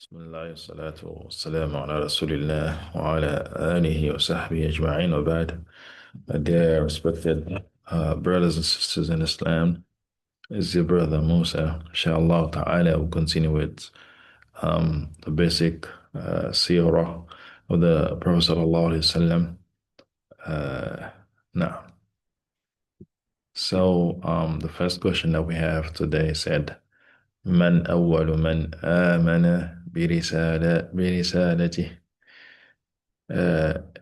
بسم الله والصلاة والسلام على رسول الله وعلى آله وصحبه أجمعين وبعد. Dear respected brothers and sisters in Islam, is your brother Musa. Inshallah ta'ala will continue with the basic seerah of the Prophet sallallahu alaihi wasallam. Now, the first question that we have today said, من أول من آمن برسالته.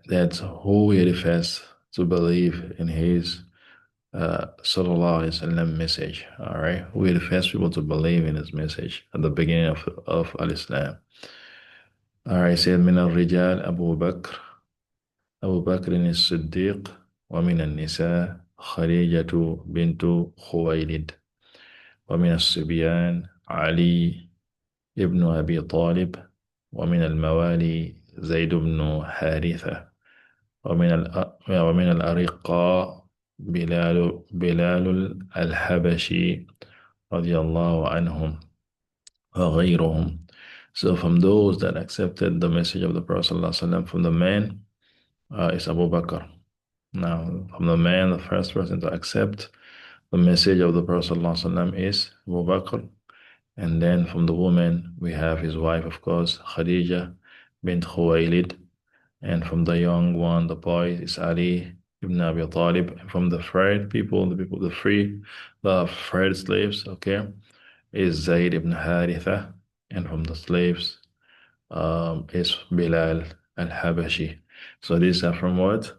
That's who he refers to believe in his sallallahu alaihi wasallam message. All right, who he refers people to believe in his message at the beginning of al-Islam. All right, said من الرجال أبو بكر الصديق ومن النساء خديجة بنت خويلد ومن الصبيان علي ابن أبي طالب ومن الموالي زيد بن حارثة ومن الأرقاء بلال الحبشي رضي الله عنهم وغيرهم. So from those that accepted the message of the Prophet ﷺ from the men is Abu Bakr. Now, from the man, the first person to accept the message of the Prophet ﷺ is Abu Bakr. And then from the woman, we have his wife, of course, Khadija bint Khuwaylid. And from the young one, the boy, is Ali ibn Abi Talib. And from the freed people, the freed slaves, okay, is Zayd ibn Haritha. And from the slaves is Bilal al-Habashi. So these are from what?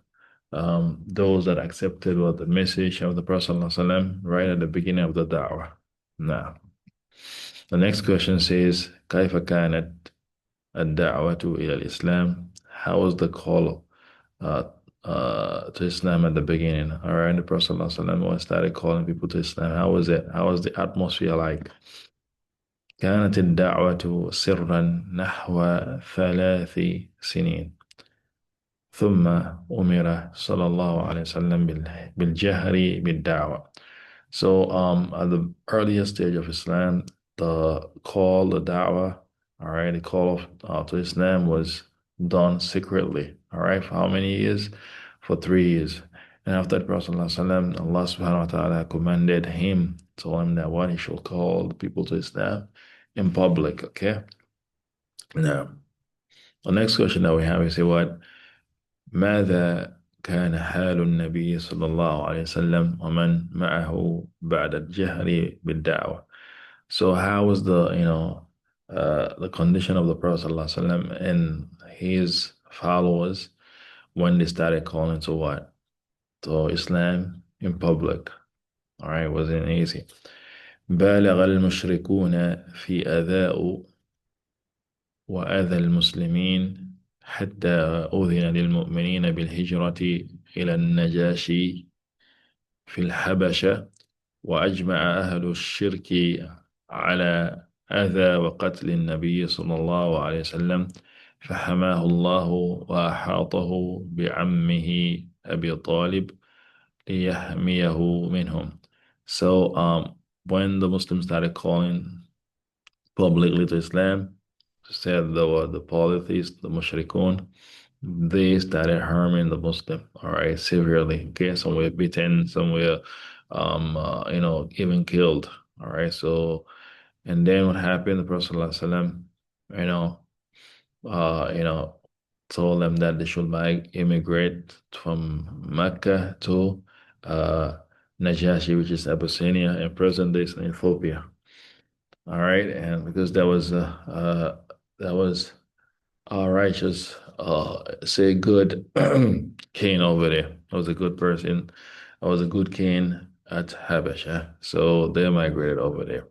Those that accepted what the message of the Prophet ﷺ right at the beginning of the da'wah. Now, the next question says, كيف كانت الدعوة إلى الإسلام? How was the call uh, to Islam at the beginning? All right, the Prophet ﷺ started calling people to Islam. How was it? How was the atmosphere like? كانت الدعوة سرا نحو 3 سنين ثم أمر صلى الله عليه وسلم بالجهر بالدعوة. So at the earliest stage of Islam, the call, the da'wah, all right, the call to Islam was done secretly, all right, for how many years? For 3 years. And after the Prophet ﷺ, Allah subhanahu wa ta'ala commanded him, told him that what he should call the people to Islam in public, okay? Now, the next question that we have is what? ماذا كان حال النبي صلى الله عليه وسلم ومن معه بعد الجهر بالدعوة. So how was the condition of the Prophet ﷺ and his followers when they started calling to what? To Islam in public. All right, it wasn't easy. بالغ المشركون في أذاء وأذى المسلمين حتى أذن للمؤمنين بالهجرة إلى النجاشي في الحبشة وأجمع أهل الشرك على أذى وقتل النبي صلى الله عليه وسلم فحماه الله وأحاطه بعمه أبي طالب ليحميه منهم. So when the Muslims started calling publicly to Islam, said the polytheists, the mushrikun, they started harming the Muslim, all right, severely. Okay, some were beaten, some were, even killed. All right, so, and then what happened? The Prophet ﷺ, you know, you know, told them that they should immigrate from Mecca to Najashi, which is Abyssinia, in present day Ethiopia. All right, and because that was a righteous, say good king over there. I was a good person. I was a good king at Habasha. So they migrated over there.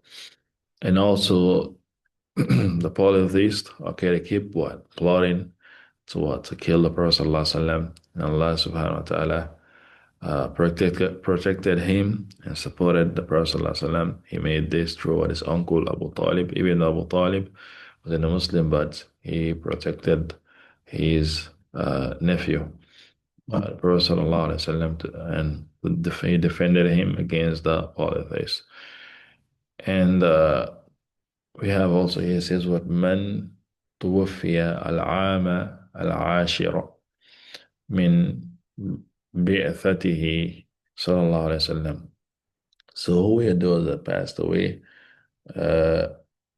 And also the polytheists, okay, they keep what? Plotting to what? To kill the Prophet ﷺ. And Allah subhanahu wa ta'ala protected him and supported the Prophet ﷺ. He made this through his uncle Abu Talib. Even though Abu Talib was a Muslim, but he protected his nephew, the Prophet ﷺ, and he defended him against the polytheists. And we have also, he says, what man توفي العام العاشر من بعثته صلى الله عليه وسلم. So who were those that passed away uh,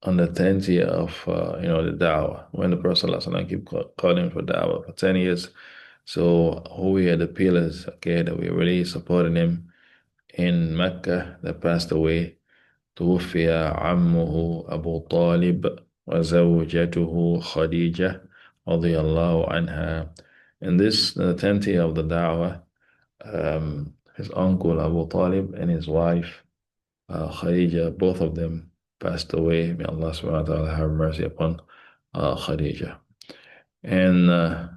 on the 10th year of the da'wah, when the Prophet ﷺ keep calling for da'wah for 10 years. So who were the pillars, okay, that we really supported him in Mecca that passed away? توفي عمه أبو طالب وزوجته خديجة رضي الله عنها. In this, the 10th year of the da'wah, his uncle Abu Talib and his wife Khadija, both of them passed away. May Allah subhanahu wa ta'ala have mercy upon Khadija. And the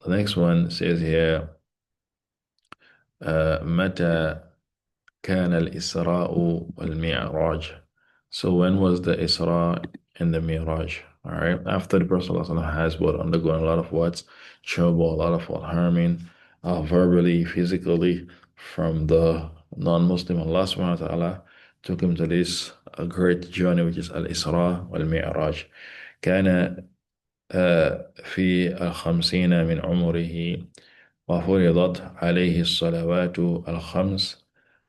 next one says here, متى كان الإسراء والمعراج. So when was the Isra and the Miraj? All right. After the Prophet ﷺ has what undergone a lot of what trouble, a lot of what harming, verbally, physically, from the non-Muslim, Allah subhanahu wa ta'ala took him to this great journey, which is Al-Isra wal-Mi'raj. كان في الخمسين من عمره وفرضت عليه الصلوات الخمس.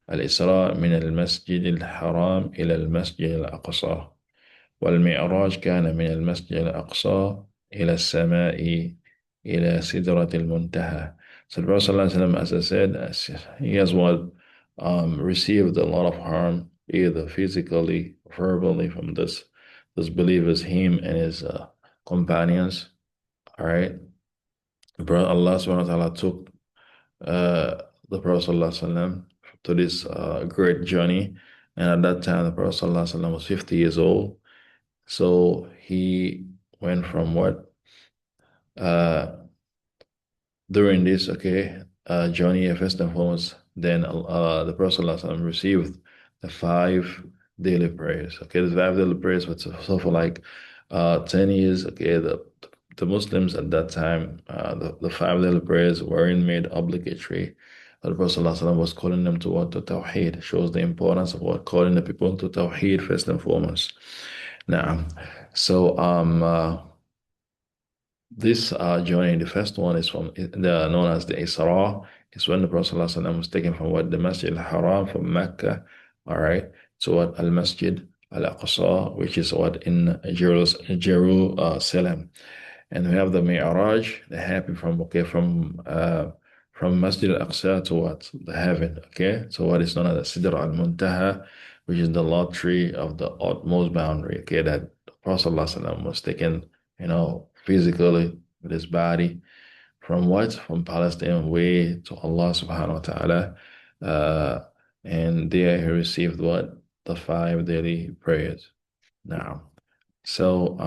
الإسراء من المسجد الحرام إلى المسجد الأقصى، والمعراج كان من المسجد الأقصى إلى السماء إلى سدرة المنتهى. So the Prophet ﷺ, as I said, he has what received a lot of harm, either physically, verbally, from this believers, him and his companions. All right, Allah subhanahu wa ta'ala took the Prophet ﷺ to this great journey. And at that time, the Prophet ﷺ was 50 years old. So he went from what? During this, okay, journey, first and foremost, then the Prophet ﷺ received the 5 daily prayers. Okay, the 5 daily prayers was so for like 10 years. Okay, the Muslims at that time, the 5 daily prayers weren't made obligatory. The Prophet ﷺ was calling them to what? To Tawheed. Shows the importance of what? Calling the people to Tawheed first and foremost. Now, so this journey, the first one is from known as the Isra. It's when the Prophet ﷺ was taken from what? The Masjid al-Haram from Mecca, all right, to what? Al-Masjid al-Aqsa, which is what? In Jerusalem. And we have the Mi'raj, the happy from Masjid al-Aqsa to what? The heaven, okay? So what is known as the Sidr al-Muntaha, which is the lottery of the utmost boundary, okay? That the Prophet ﷺ was taken, physically with his body from what? From Palestine way to Allah subhanahu wa ta'ala. And there he received what? The 5 daily prayers. Now, so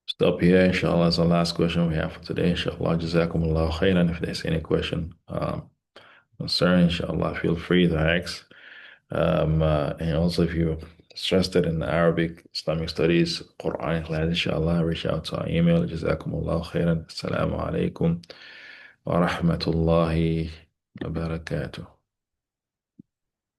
stop here, inshallah. That's the last question we have for today. Inshallah, jazakumullah khairan. If there's any question, concern, inshallah, feel free to ask. And also, if you're interested in Arabic, Islamic studies, Quran class, inshallah, reach out to our email. Jazakumullah khairan. Assalamu alaikum wa rahmatullahi wa barakatuh.